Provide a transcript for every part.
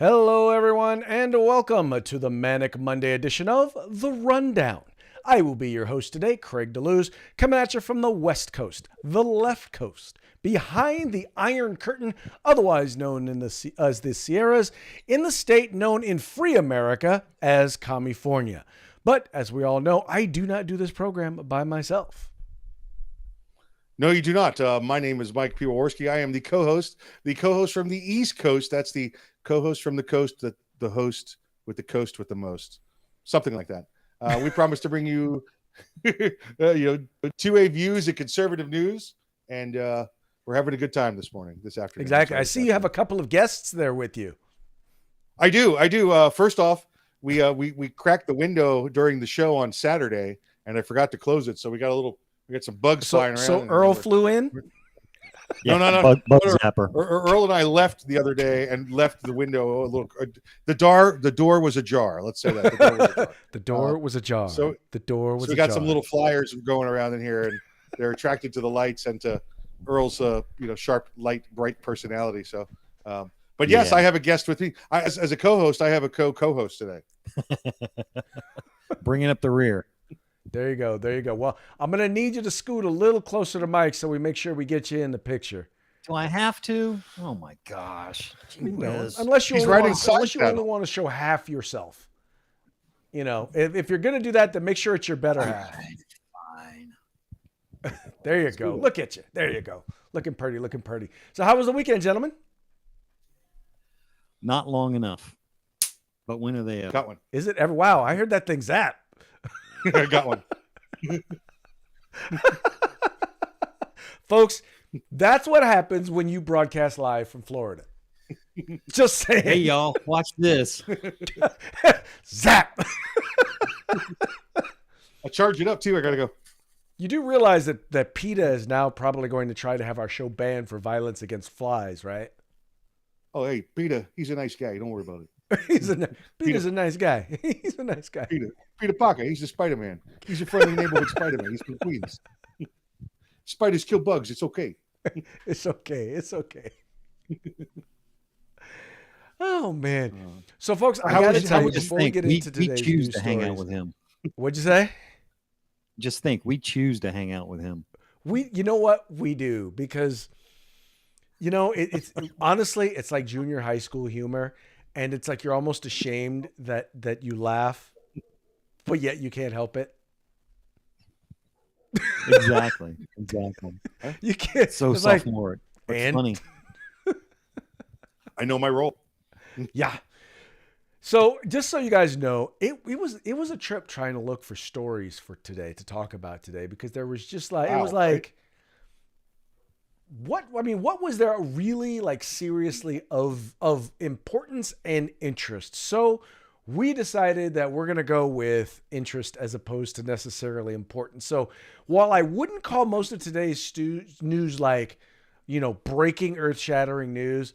Hello, everyone, and welcome to the Manic Monday edition of The Rundown. I will be your host today, Craig DeLuz, coming at you from the West Coast, the left coast, behind the Iron Curtain, otherwise known as the Sierras, in the state known in free America as California. But as we all know, I do not do this program by myself. No, you do not. My name is Mike Piwowarski. I am the co-host from the East Coast. That's the co-host from the coast, the host with the coast with the most, something like that. We promise to bring you, two-way views and conservative news, and we're having a good time this afternoon. Exactly. I see you have a couple of guests there with you. I do. First off, we cracked the window during the show on Saturday, and I forgot to close it, so we got some bugs flying around. So Earl flew in? No. Bug zapper. Earl and I left the other day and left the window a little. The door was ajar. Let's say that the door was ajar. So the door was. So we got some little flyers going around in here, and they're attracted to the lights and to Earl's sharp, light, bright personality. So, but yes, I have a guest with me. As a co-host, I have a co-host today. Bringing up the rear. There you go. Well, I'm going to need you to scoot a little closer to Mike so we make sure we get you in the picture. Do I have to? Oh my gosh. Unless you only want to show half yourself. If you're going to do that, then make sure it's your better half. Fine. There you go. Look at you. There you go. Looking pretty. So how was the weekend, gentlemen? Not long enough. But when are they ever? Got one. Is it ever? Wow, I heard that thing zap. I got one. Folks, that's what happens when you broadcast live from Florida. Just saying. Hey, y'all, watch this. Zap. I charge it up, too. I got to go. You do realize that PETA is now probably going to try to have our show banned for violence against flies, right? Oh, hey, PETA, he's a nice guy. Don't worry about it. Peter's a nice guy. He's a nice guy. Peter Parker. He's a Spider-Man. He's a friendly neighborhood Spider-Man. He's from Queens. Spiders kill bugs. It's okay. It's okay. Oh man. So folks, I gotta tell you before we get into today's we choose news to hang out stories- with him. What'd you say? Just think, we choose to hang out with him. You know what we do, because it's honestly, it's like junior high school humor. And it's like you're almost ashamed that you laugh, but yet you can't help it. Exactly. You can't. So it's like, sophomore. It's funny. I know my role. Yeah. So just so you guys know, it was a trip trying to look for stories for today to talk about today, because there was just like, it was like, what was there really like seriously of importance and interest? So we decided that we're going to go with interest as opposed to necessarily important. So while I wouldn't call most of today's news like, breaking, earth-shattering news,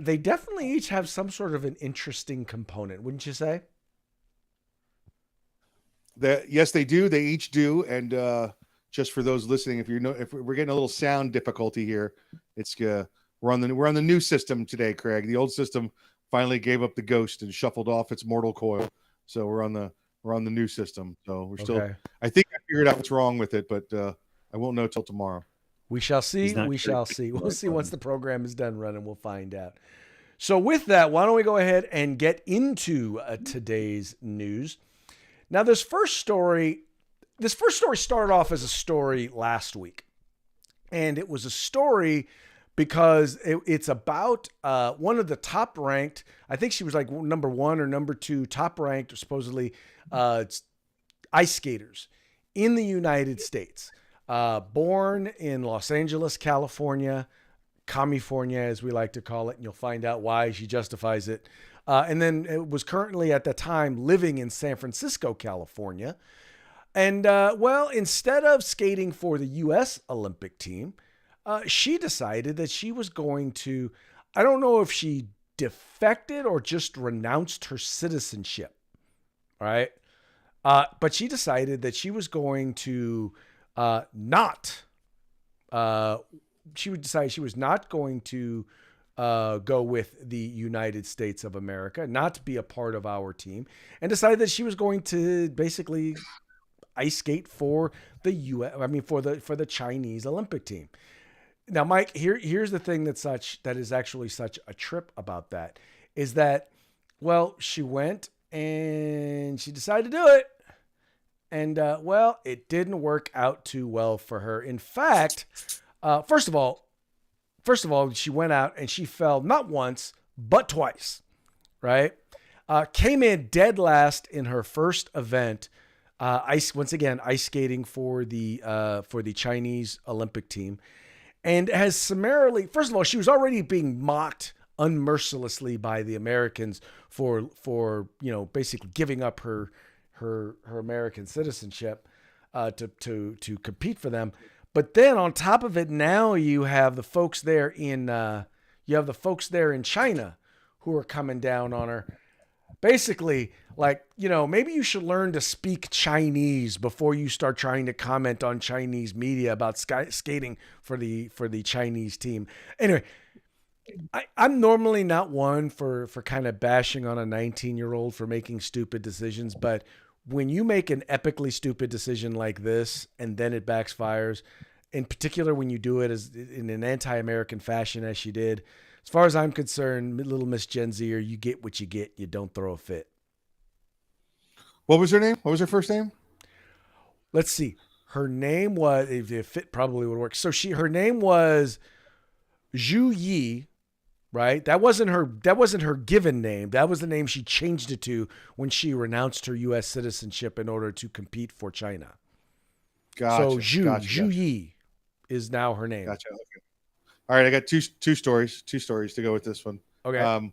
they definitely each have some sort of an interesting component, wouldn't you say? Yes, they do. They each do. And just for those listening, if we're getting a little sound difficulty here, it's we're on the new system today, Craig. The old system finally gave up the ghost and shuffled off its mortal coil. So we're on the new system. So we're still. Okay. I think I figured out what's wrong with it, but I won't know till tomorrow. We shall see. We'll see once the program is done running. We'll find out. So with that, why don't we go ahead and get into today's news? Now, this first story started off as a story last week, and it was a story because it's about one of the top ranked, I think she was like number 1 or number 2 top ranked, supposedly, ice skaters in the United States, born in Los Angeles, California, California, as we like to call it, and you'll find out why she justifies it. And then it was currently at the time living in San Francisco, California. And, instead of skating for the U.S. Olympic team, she decided that she was going to, I don't know if she defected or just renounced her citizenship, right? But she decided that she was going to she would decide she was not going to go with the United States of America, not to be a part of our team, and decided that she was going to basically ice skate for the for the Chinese Olympic team. Now, Mike, here's the thing that is actually such a trip about that is that, well, she went and she decided to do it. And, well, it didn't work out too well for her. In fact, first of all, she went out and she fell not once, but twice, right? Came in dead last in her first event. Ice skating for the Chinese Olympic team. And has summarily, first of all, she was already being mocked unmercilessly by the Americans for basically giving up her American citizenship to compete for them. But then on top of it, now you have the folks there in China who are coming down on her. Basically, like, maybe you should learn to speak Chinese before you start trying to comment on Chinese media about skating for the Chinese team. Anyway, I'm normally not one for kind of bashing on a 19-year-old for making stupid decisions, but when you make an epically stupid decision like this and then it backfires, in particular when you do it as in an anti-American fashion as she did, as far as I'm concerned, little Miss Gen Zer, you get what you get. You don't throw a fit. What was her name? What was her first name? Let's see. Her name was, if it fit probably would work. So her name was Zhu Yi, right? That wasn't her given name. That was the name she changed it to when she renounced her U.S. citizenship in order to compete for China. Gotcha. So Zhu Yi is now her name. Gotcha. Okay. All right, I got two stories to go with this one. Okay.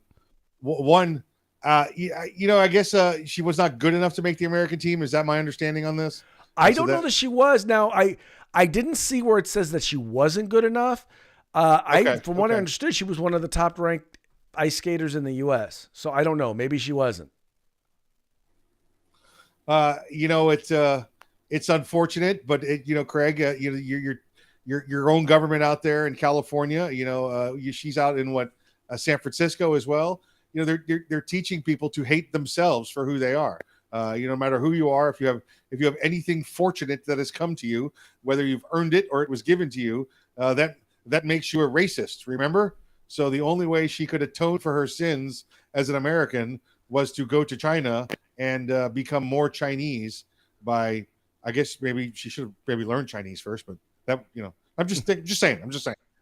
One, I guess she was not good enough to make the American team. Is that my understanding on this? I don't know that she was. Now, I didn't see where it says that she wasn't good enough. From what I understood, she was one of the top ranked ice skaters in the U.S. So I don't know. Maybe she wasn't. It's unfortunate, but Craig, your own government out there in California, she's out in San Francisco as well. They're teaching people to hate themselves for who they are. No matter who you are, if you have anything fortunate that has come to you, whether you've earned it or it was given to you, that makes you a racist. Remember? So the only way she could atone for her sins as an American was to go to China and become more Chinese by, I guess maybe she should have maybe learned Chinese first, but that, I'm just saying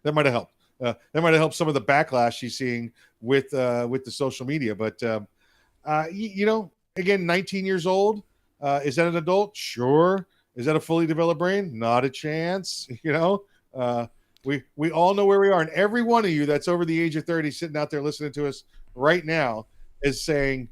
that might have helped. That might have helped some of the backlash she's seeing with the social media. But again, 19 years old. Is that an adult? Sure. Is that a fully developed brain? Not a chance. We all know where we are, and every one of you that's over the age of 30 sitting out there listening to us right now is saying,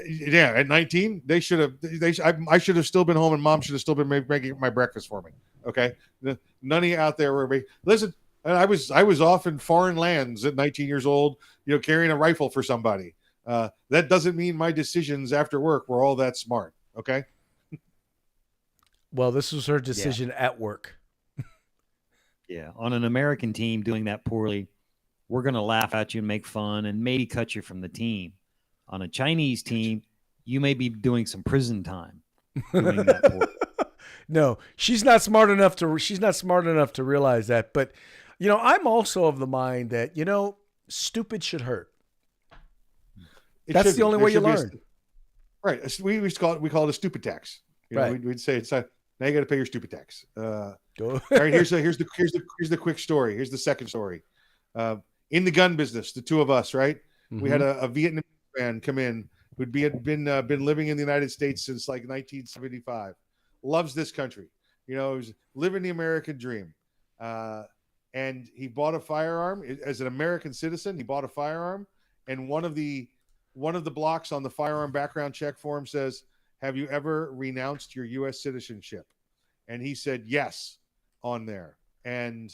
yeah, at 19, I should have still been home, and mom should have still been making my breakfast for me. Okay, none of you out there were listen. I was off in foreign lands at 19 years old, carrying a rifle for somebody. That doesn't mean my decisions after work were all that smart. Okay. Well, this was her decision at work. Yeah, on an American team doing that poorly, we're going to laugh at you and make fun and maybe cut you from the team. On a Chinese team, you may be doing some prison time doing that poorly. No, she's not smart enough to realize that. But, I'm also of the mind that, stupid should hurt. That's the only way you learn. Right. We call it a stupid tax. Right. We'd say it's now you got to pay your stupid tax. Go. All right. Here's the quick story. Here's the second story. In the gun business, the two of us, right? Mm-hmm. We had a Vietnamese man come in who'd been living in the United States since like 1975. Loves this country. Was living the American dream. And he bought a firearm as an American citizen. He bought a firearm, and one of the blocks on the firearm background check form says, "Have you ever renounced your U.S. citizenship?" And he said yes on there. And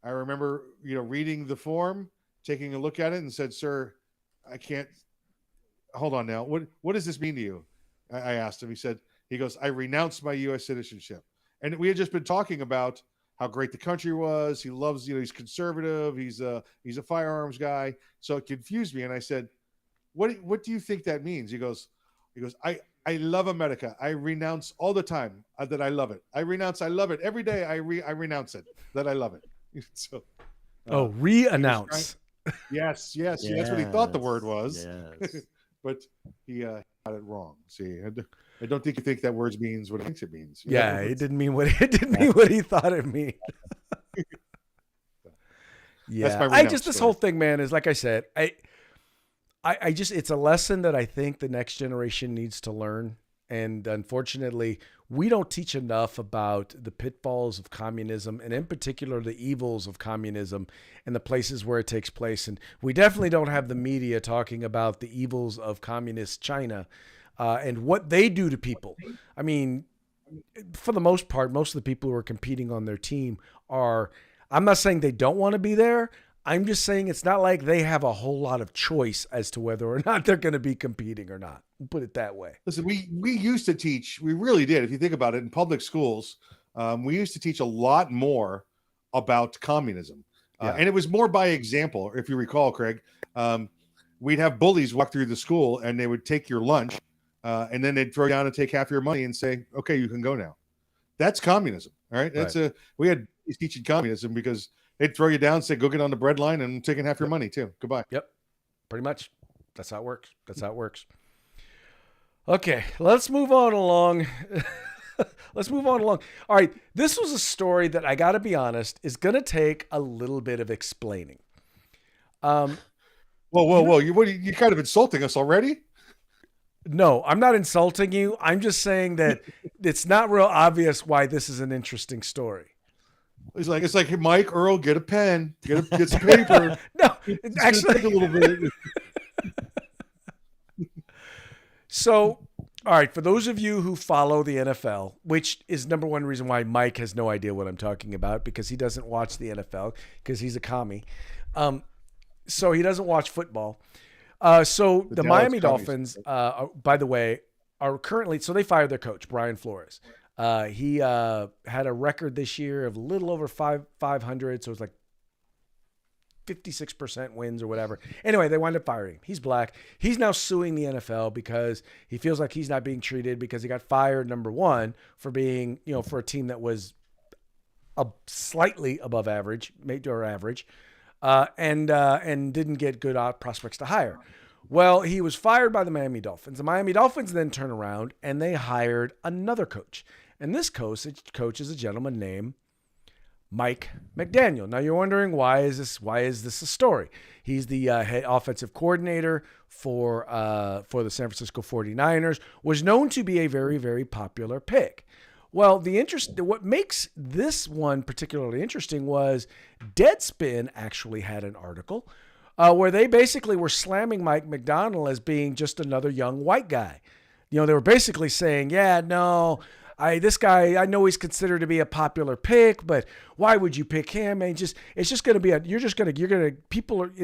I remember, reading the form, taking a look at it, and said, "Sir, I can't. Hold on now. What does this mean to you?" I asked him. He goes, "I renounced my U.S. citizenship." And we had just been talking about how great the country was. He loves, he's conservative. He's a firearms guy. So it confused me. And I said, what do you think that means? He goes, I love America. I renounce all the time that I love it. I love it every day. I renounce it, that I love it. So, re-announce. Yes. That's what he thought the word was. Yes. But he got it wrong. See, I don't think you think that word means what it thinks it means. It didn't mean what he thought it meant. Yeah, this whole thing, man, is like I said, I just, it's a lesson that I think the next generation needs to learn. And unfortunately, we don't teach enough about the pitfalls of communism, and in particular, the evils of communism and the places where it takes place. And we definitely don't have the media talking about the evils of communist China and what they do to people. I mean, for the most part, most of the people who are competing on their team are, I'm not saying they don't want to be there. I'm just saying it's not like they have a whole lot of choice as to whether or not they're going to be competing or not. Put it that way. Listen, we used to teach, we really did. If you think about it, in public schools, we used to teach a lot more about communism. And it was more by example. If you recall, Craig, we'd have bullies walk through the school and they would take your lunch and then they'd throw you down and take half your money and say, okay, you can go now. That's communism. All right. We had teaching communism because they'd throw you down, say, go get on the bread line, and I'm taking half your money too. Goodbye. Yep. Pretty much. That's how it works. Okay, let's move on along. All right. This was a story that I got to be honest is going to take a little bit of explaining. Whoa. You're kind of insulting us already. No, I'm not insulting you. I'm just saying that it's not real obvious why this is an interesting story. It's like, hey, Mike, Earl, get a pen, get some paper. No, actually, take a little bit. So, all right, for those of you who follow the NFL, which is number one reason why Mike has no idea what I'm talking about, because he doesn't watch the NFL because he's a commie. So he doesn't watch football. So the Miami Dolphins, by the way, are currently, so they fired their coach, Brian Flores. He had a record this year of a little over 500. So it was like 56% wins or whatever. Anyway, they wound up firing him. He's black. He's now suing the NFL because he feels like he's not being treated because he got fired, number one, for being, for a team that was slightly above average, made or average, and didn't get good prospects to hire. Well, he was fired by the Miami Dolphins. The Miami Dolphins then turned around and they hired another coach. And this coach is a gentleman named Mike McDaniel. Now you're wondering, why is this a story? He's the head offensive coordinator for the San Francisco 49ers, was known to be a very, very popular pick. Well, what makes this one particularly interesting was Deadspin actually had an article where they basically were slamming Mike McDaniel as being just another young white guy. They were basically saying, this guy, I know he's considered to be a popular pick, but why would you pick him? And it's just going to be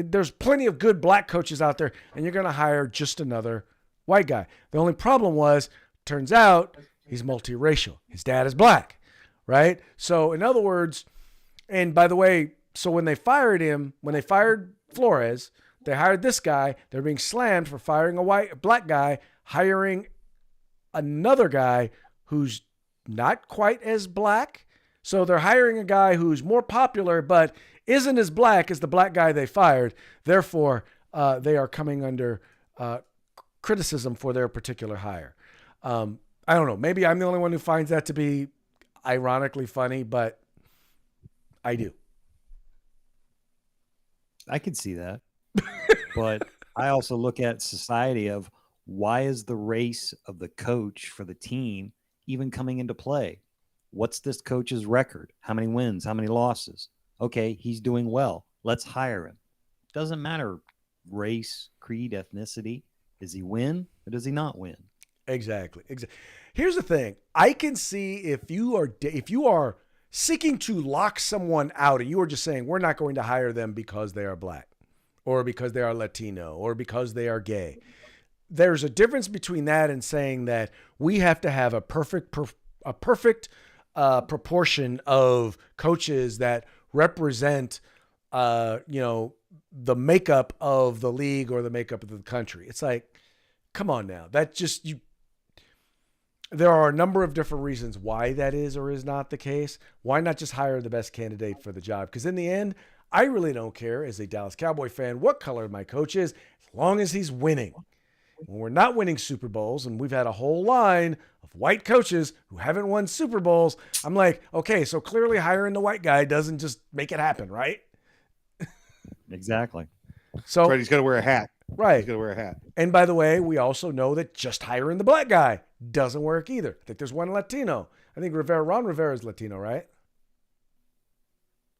there's plenty of good black coaches out there, and you're going to hire just another white guy. The only problem turns out he's multiracial. His dad is black, right? So in other words, and by the way, so when they fired Flores, they hired this guy. They're being slammed for firing a black guy, hiring another guy who's not quite as black. So they're hiring a guy who's more popular, but isn't as black as the black guy they fired. Therefore, they are coming under criticism for their particular hire. I don't know. Maybe I'm the only one who finds that to be ironically funny, but I do. I can see that. But I also look at society of, why is the race of the coach for the team even coming into play? What's this coach's record? How many wins? How many losses? Okay, he's doing well. Let's hire him. Doesn't matter race, creed, ethnicity. Does he win or does he not win? Exactly. Here's the thing. I can see if you are seeking to lock someone out and you are just saying, we're not going to hire them because they are black or because they are Latino or because they are gay. There's a difference between that and saying that we have to have a perfect proportion of coaches that represent, the makeup of the league or the makeup of the country. It's like, come on now. There are a number of different reasons why that is or is not the case. Why not just hire the best candidate for the job? Because in the end, I really don't care as a Dallas Cowboy fan what color my coach is, as long as he's winning. When we're not winning Super Bowls, and we've had a whole line of white coaches who haven't won Super Bowls, I'm like, okay, so clearly hiring the white guy doesn't just make it happen, right? Exactly. So Right, he's got to wear a hat. right. He's got to wear a hat. And by the way, we also know that just hiring the black guy doesn't work either. I think there's one Latino. I think Ron Rivera is Latino, right?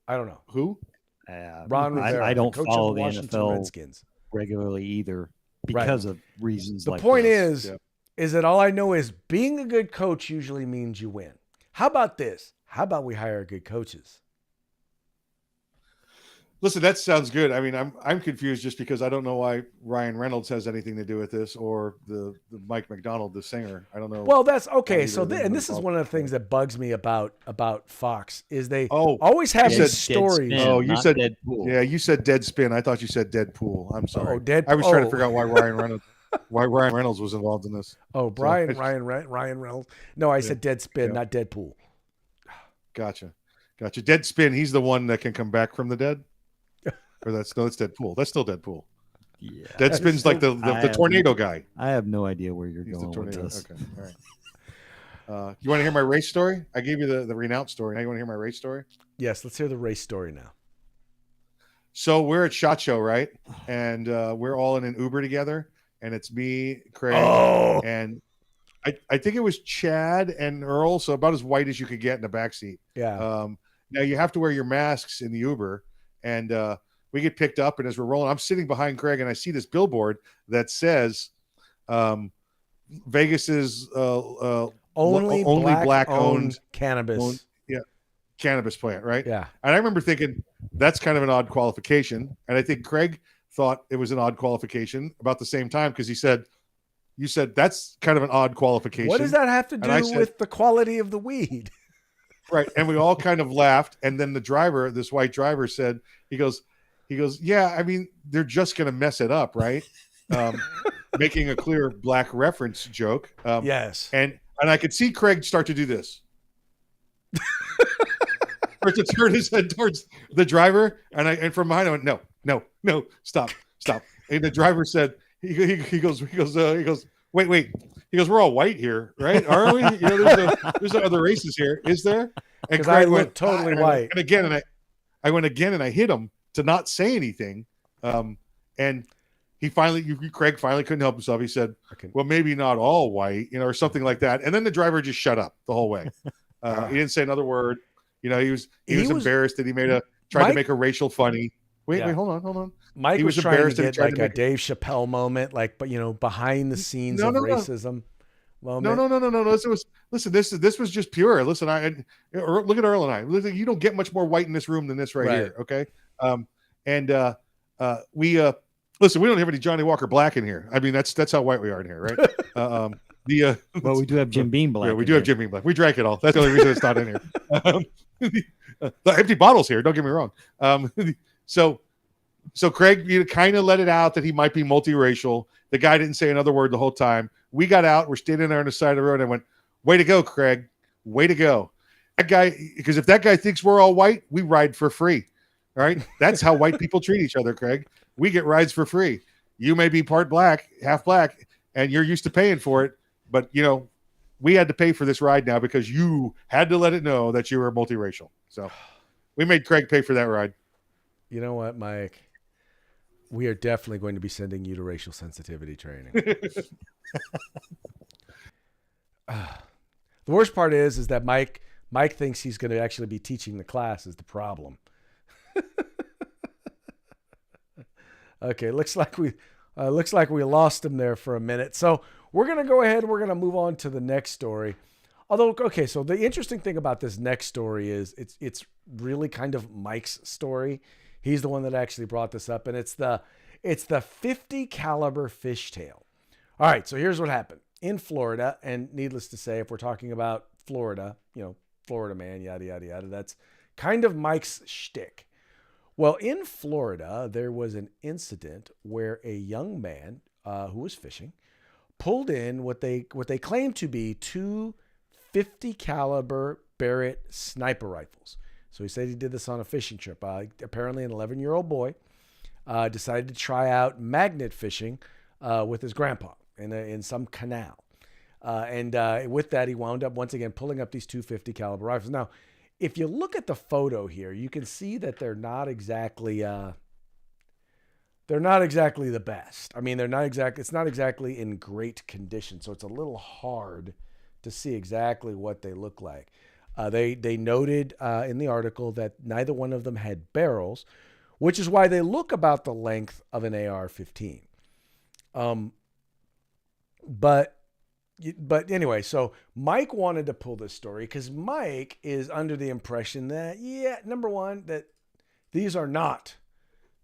I don't know. Who? Ron Rivera. I don't coach follow of the Washington NFL Redskins regularly either because of reasons The like point this. is that all I know is being a good coach usually means you win. How about this? How about we hire good coaches? Listen, that sounds good. I mean, I'm confused just because I don't know why Ryan Reynolds has anything to do with this, or the Mike McDonald, the singer. I don't know. Well, that's okay. So, either of them and this is one of the things that bugs me about Fox is they always have these stories. You said Deadpool. Yeah, you said Deadspin. I thought you said Deadpool. I'm sorry. Deadpool. I was trying to figure out why Ryan Reynolds was involved in this. Oh, Ryan Reynolds. No, I said Deadspin, not Deadpool. Gotcha. Deadspin. He's the one that can come back from the dead. Or it's Deadpool. That's still Deadpool. Yeah. Deadspin's like the tornado guy. I have no idea where you're He's going the with tornado. this. Okay. All right. You want to hear my race story? I gave you the Renounce story. Now you want to hear my race story? Yes, let's hear the race story now. So we're at SHOT Show, right? And we're all in an Uber together. And it's me, Craig, and I think it was Chad and Earl. So about as white as you could get in the backseat. Yeah. Now you have to wear your masks in the Uber. And we get picked up. And as we're rolling, I'm sitting behind Craig and I see this billboard that says Vegas's only black owned cannabis. Cannabis plant, right? Yeah. And I remember thinking that's kind of an odd qualification. And I think Craig thought it was an odd qualification about the same time because you said that's kind of an odd qualification. What does that have to do with the quality of the weed? Right. And we all kind of laughed. And then the driver, this white driver, said, he goes, yeah, I mean, they're just going to mess it up, right? Making a clear black reference joke. Yes. And I could see Craig start to do this. Or to turn his head towards the driver. And from behind I went, no, stop. And the driver said, he goes, wait. He goes, we're all white here, right? Aren't we? There's other races here. Is there? And Craig I look totally white. And again, I went again and I hit him to not say anything. And Craig finally couldn't help himself. He said, well, maybe not all white, or something like that. And then the driver just shut up the whole way. He didn't say another word. He was embarrassed that he tried to make a racial funny. Wait, hold on. Mike was trying to get like a Dave Chappelle moment, but behind the scenes of racism. Moment. No. Listen, this was just pure. Listen, look at Earl and I. Listen, you don't get much more white in this room than this right here. Okay. We listen, we don't have any Johnny Walker Black in here. I mean, that's how white we are in here, right? Well, we do have Jim Beam Black. Yeah, we do have Jim Beam Black. We drank it all. That's the only reason it's not in here. The empty bottles here. Don't get me wrong. So Craig, you kind of let it out that he might be multiracial. The guy didn't say another word the whole time. We got out. We're standing there on the side of the road. And I went, way to go, Craig. Way to go. That guy, because if that guy thinks we're all white, we ride for free. All right. That's how white people treat each other, Craig. We get rides for free. You may be part black, half black, and you're used to paying for it. But, we had to pay for this ride now because you had to let it know that you were multiracial. So we made Craig pay for that ride. You know what, Mike? We are definitely going to be sending you to racial sensitivity training. The worst part is that Mike thinks he's going to actually be teaching the class is the problem. Okay, looks like we lost him there for a minute. So we're going to go ahead and we're going to move on to the next story. Although, okay, so the interesting thing about this next story is it's really kind of Mike's story. He's the one that actually brought this up, and it's the 50 caliber fishtail. All right, so here's what happened in Florida, and needless to say, if we're talking about Florida, Florida man, yada, yada, yada. That's kind of Mike's shtick. Well, in Florida, there was an incident where a young man who was fishing pulled in what they claim to be two 50 caliber Barrett sniper rifles. So he said he did this on a fishing trip. Apparently, an 11-year-old boy decided to try out magnet fishing with his grandpa in some canal. And with that, he wound up once again pulling up these 250 caliber rifles. Now, if you look at the photo here, you can see that they're not exactly the best. I mean, it's not exactly in great condition. So it's a little hard to see exactly what they look like. They noted in the article that neither one of them had barrels, which is why they look about the length of an AR-15. But anyway, so Mike wanted to pull this story because Mike is under the impression that, number one, that these are not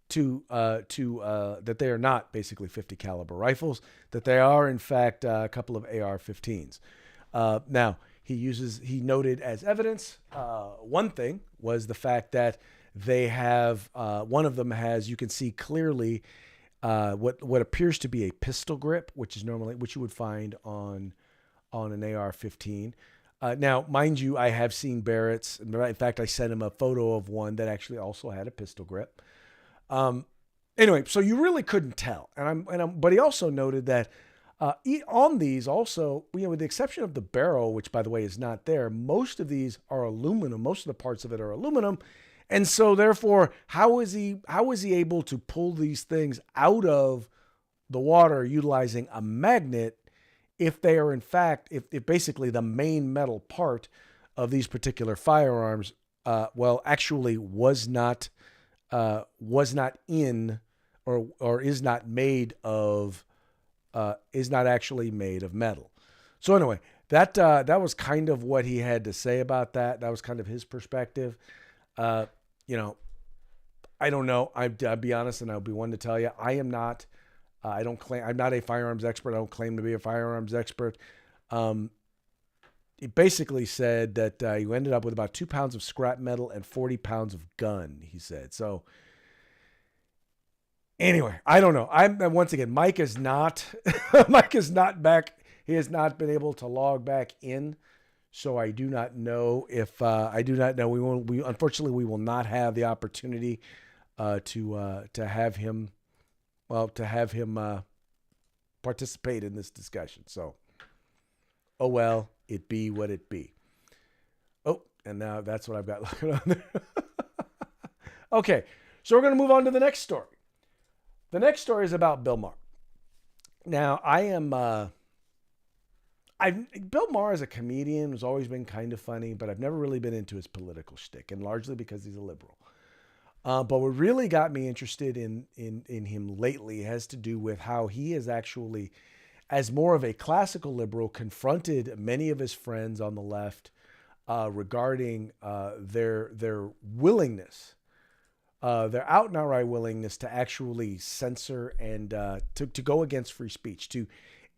that they are not basically 50 caliber rifles, that they are in fact a couple of AR-15s. Now he noted as evidence, one thing was the fact that they have, one of them has, you can see clearly, what appears to be a pistol grip, which you would find on an AR-15. Now, mind you, I have seen Barrett's. In fact, I sent him a photo of one that actually also had a pistol grip. Anyway, so you really couldn't tell. But he also noted that on these also, with the exception of the barrel, which by the way is not there, most of these are aluminum. Most of the parts of it are aluminum. And so therefore, how is he able to pull these things out of the water utilizing a magnet if they are in fact, if basically the main metal part of these particular firearms, actually was not in or is not made of, is not actually made of metal. So anyway, that was kind of what he had to say about that. That was kind of his perspective. I don't know. I'll be honest, and I'll be one to tell you, I'm not a firearms expert. I don't claim to be a firearms expert. He basically said that you ended up with about 2 pounds of scrap metal and 40 pounds of gun, he said. So anyway, I don't know. Once again, Mike is not back. He has not been able to log back in. So I do not know if we unfortunately we will not have the opportunity to have him participate in this discussion. So, oh well, it be what it be. Oh, and now that's what I've got looking on there. Okay, so we're going to move on to the next story. The next story is about Bill Maher. Now, Bill Maher as a comedian has always been kind of funny, but I've never really been into his political shtick, and largely because he's a liberal. But what really got me interested in him lately has to do with how he has actually, as more of a classical liberal, confronted many of his friends on the left regarding their willingness, their out and outright willingness to actually censor and to go against free speech, to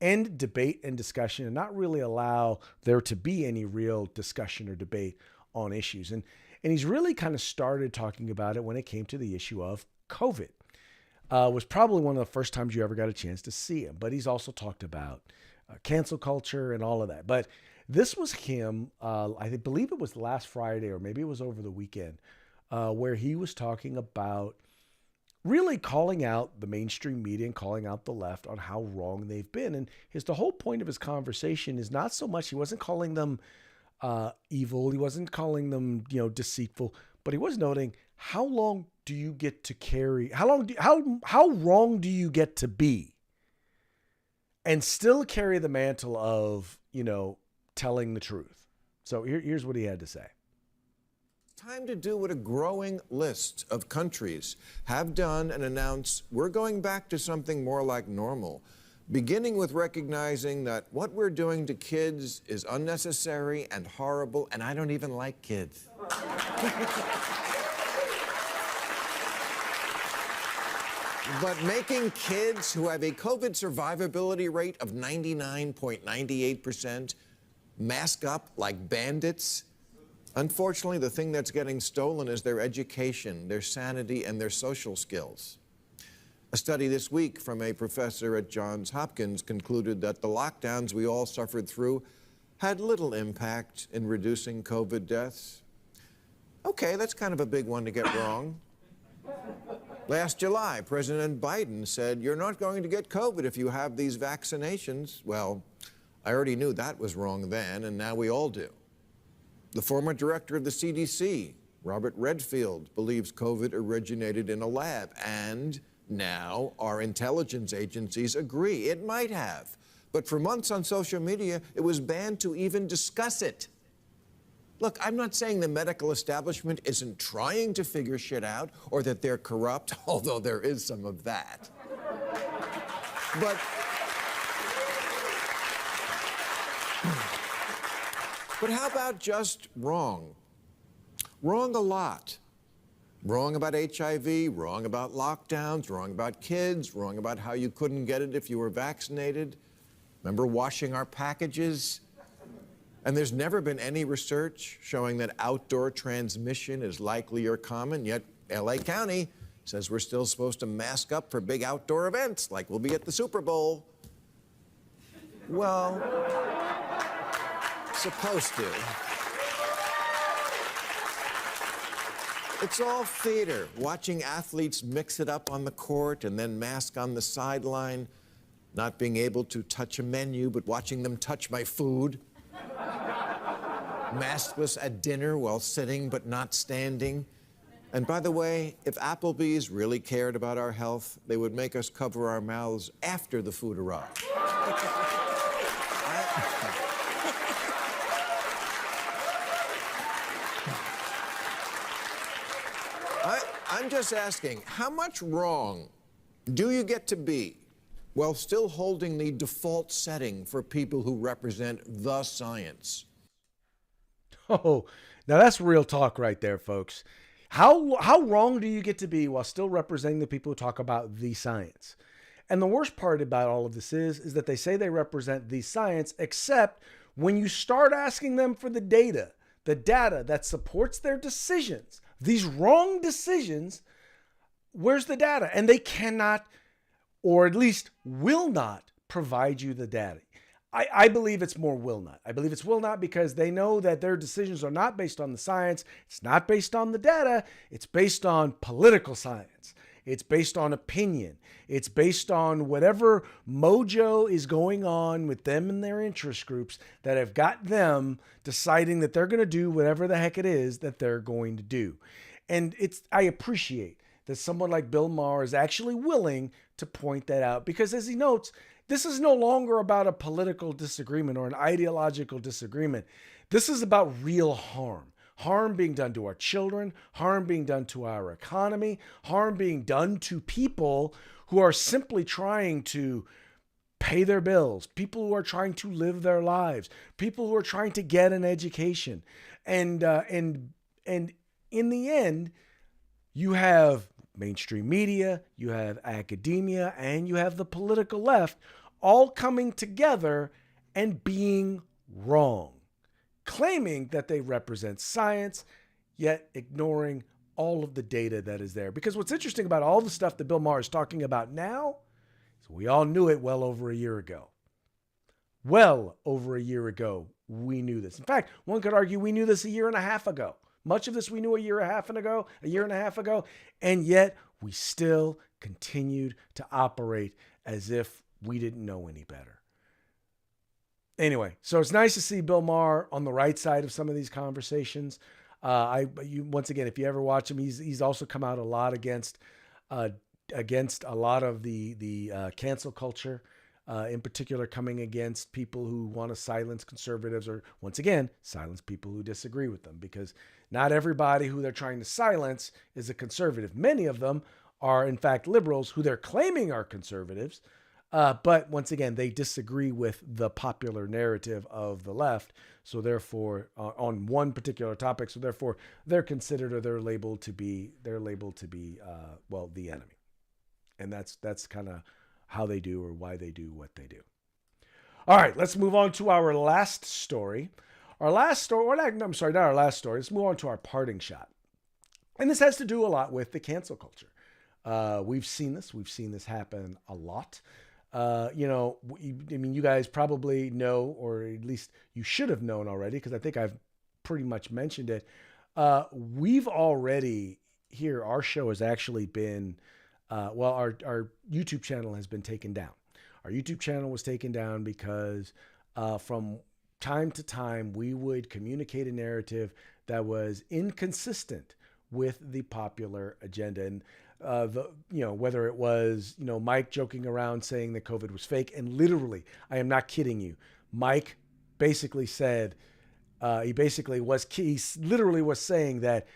end debate and discussion and not really allow there to be any real discussion or debate on issues. And he's really kind of started talking about it when it came to the issue of COVID. Was probably one of the first times you ever got a chance to see him. But he's also talked about cancel culture and all of that. But this was him, I believe it was last Friday or maybe it was over the weekend, where he was talking about really calling out the mainstream media and calling out the left on how wrong they've been. And the whole point of his conversation is not so much, he wasn't calling them evil, he wasn't calling them, deceitful, but he was noting how long do you get to carry, how wrong do you get to be and still carry the mantle of, telling the truth. So here's what he had to say. Time to do what a growing list of countries have done and announced we're going back to something more like normal, beginning with recognizing that what we're doing to kids is unnecessary and horrible, and I don't even like kids. But making kids who have a COVID survivability rate of 99.98% mask up like bandits, Unfortunately, the thing that's getting stolen is their education, their sanity, and their social skills. A study this week from a professor at Johns Hopkins concluded that the lockdowns we all suffered through had little impact in reducing COVID deaths. Okay, that's kind of a big one to get wrong. Last July, President Biden said, "You're not going to get COVID if you have these vaccinations." Well, I already knew that was wrong then, and now we all do. The former director of the CDC, Robert Redfield, believes COVID originated in a lab, and now our intelligence agencies agree it might have. But for months on social media, it was banned to even discuss it. Look, I'm not saying the medical establishment isn't trying to figure shit out or that they're corrupt, although there is some of that. But how about just wrong? Wrong a lot. Wrong about HIV, wrong about lockdowns, wrong about kids, wrong about how you couldn't get it if you were vaccinated. Remember washing our packages? And there's never been any research showing that outdoor transmission is likely or common, yet LA County says we're still supposed to mask up for big outdoor events, like we'll be at the Super Bowl. Well, supposed to. It's all theater, watching athletes mix it up on the court and then mask on the sideline, not being able to touch a menu, but watching them touch my food. Maskless at dinner while sitting but not standing. And by the way, if Applebee's really cared about our health, they would make us cover our mouths after the food arrived. I'm just asking, how much wrong do you get to be while still holding the default setting for people who represent the science? Oh, now that's real talk right there, folks. How wrong do you get to be while still representing the people who talk about the science? And the worst part about all of this is that they say they represent the science, except when you start asking them for the data that supports their decisions, these wrong decisions, where's the data? And they cannot, or at least will not, provide you the data. I believe it's more will not. I believe it's will not because they know that their decisions are not based on the science. It's not based on the data. It's based on political science. It's based on opinion. It's based on whatever mojo is going on with them and their interest groups that have got them deciding that they're going to do whatever the heck it is that they're going to do. And I appreciate that someone like Bill Maher is actually willing to point that out because, as he notes, this is no longer about a political disagreement or an ideological disagreement. This is about real harm. Harm being done to our children, harm being done to our economy, harm being done to people who are simply trying to pay their bills, people who are trying to live their lives, people who are trying to get an education. And in the end, you have mainstream media, you have academia, and you have the political left all coming together and being wrong, claiming that they represent science, yet ignoring all of the data that is there. Because what's interesting about all the stuff that Bill Maher is talking about now is we all knew it well over a year ago. Well over a year ago, we knew this. In fact, one could argue we knew this a year and a half ago. Much of this we knew a year and a half ago, and yet we still continued to operate as if we didn't know any better. Anyway, so it's nice to see Bill Maher on the right side of some of these conversations. Once again, if you ever watch him, he's also come out a lot against a lot of the cancel culture. In particular, coming against people who want to silence conservatives or, once again, silence people who disagree with them, because not everybody who they're trying to silence is a conservative. Many of them are, in fact, liberals who they're claiming are conservatives. But once again, they disagree with the popular narrative of the left. So therefore, on one particular topic, so therefore they're considered or they're labeled to be the enemy. And that's kind of how they do or why they do what they do. All right, let's move on to our last story. Our last story, or not, I'm sorry, not our last story. Let's move on to our parting shot. And this has to do a lot with the cancel culture. We've seen this. We've seen this happen a lot. You guys probably know, or at least you should have known already, because I think I've pretty much mentioned it. We've already here, our show has actually been, our YouTube channel has been taken down. Our YouTube channel was taken down because from time to time, we would communicate a narrative that was inconsistent with the popular agenda. And whether it was, Mike joking around saying that COVID was fake, and literally, I am not kidding you, Mike basically said, he literally was saying that,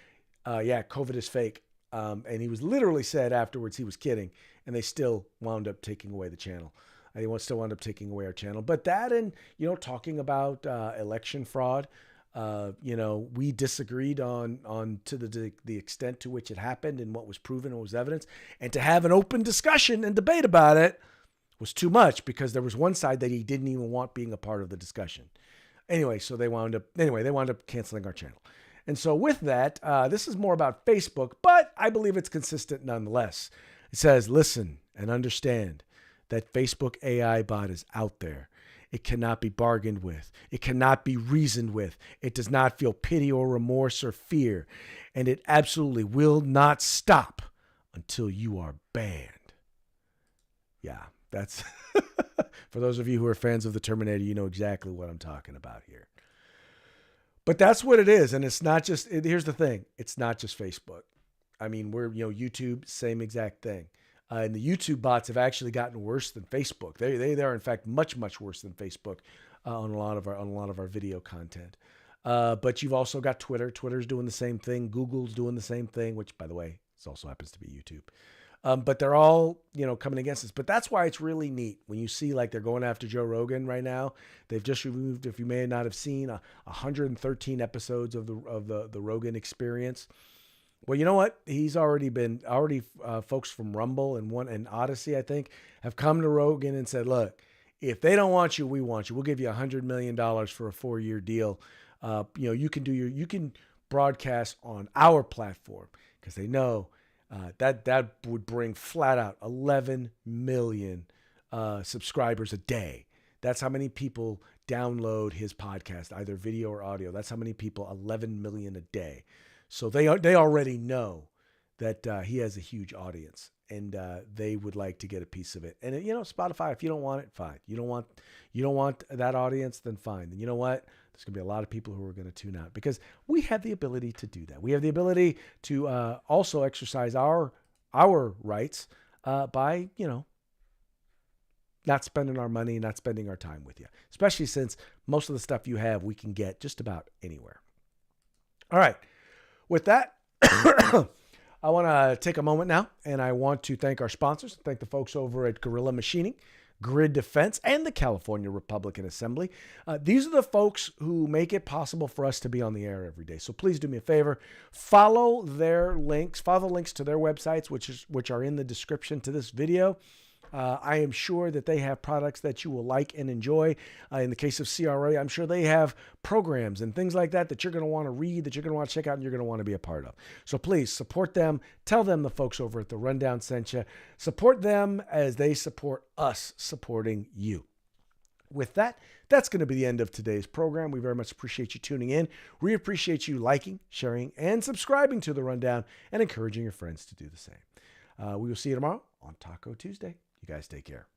COVID is fake. And he was literally said afterwards he was kidding, and they still wound up taking away the channel. They still wound up taking away our channel. But that, and, talking about election fraud, we disagreed on to the extent to which it happened and what was proven and was evidence. And to have an open discussion and debate about it was too much, because there was one side that he didn't even want being a part of the discussion. Anyway, so they wound up canceling our channel. And so with that, this is more about Facebook, but I believe it's consistent nonetheless. It says, listen and understand that Facebook AI bot is out there. It cannot be bargained with. It cannot be reasoned with. It does not feel pity or remorse or fear. And it absolutely will not stop until you are banned. Yeah, that's, for those of you who are fans of the Terminator, you know exactly what I'm talking about here. But that's what it is. And it's not just, here's the thing. It's not just Facebook. I mean, we're, YouTube, same exact thing. And the YouTube bots have actually gotten worse than Facebook. They are in fact much, much worse than Facebook on a lot of our video content. But you've also got Twitter. Twitter's doing the same thing. Google's doing the same thing, which, by the way, this also happens to be YouTube. But they're all, coming against us. But that's why it's really neat when you see, like, they're going after Joe Rogan right now. They've just removed, if you may not have seen, 113 episodes of the Rogan Experience. Well, you know what? He's already folks from Rumble and Odyssey, I think, have come to Rogan and said, look, if they don't want you, we want you. We'll give you $100 million for a 4-year deal. You can broadcast on our platform, because they know that would bring flat out 11 million subscribers a day. That's how many people download his podcast, either video or audio. That's how many people, 11 million a day. So they already know that he has a huge audience, and they would like to get a piece of it. And Spotify, if you don't want it, fine. You don't want that audience, then fine. Then you know what? There's going to be a lot of people who are going to tune out, because we have the ability to do that. We have the ability to also exercise our rights by not spending our money, not spending our time with you, especially since most of the stuff you have we can get just about anywhere. All right. With that, I want to take a moment now, and I want to thank our sponsors. Thank the folks over at Guerrilla Machining, Grid Defense, and the California Republican Assembly. These are the folks who make it possible for us to be on the air every day. So please do me a favor. Follow the links to their websites, which are in the description to this video. I am sure that they have products that you will like and enjoy. In the case of CRA, I'm sure they have programs and things like that you're going to want to read, that you're going to want to check out, and you're going to want to be a part of. So please support them. Tell them the folks over at The Rundown sent you. Support them as they support us supporting you. With that, that's going to be the end of today's program. We very much appreciate you tuning in. We appreciate you liking, sharing, and subscribing to The Rundown, and encouraging your friends to do the same. We will see you tomorrow on Taco Tuesday. You guys take care.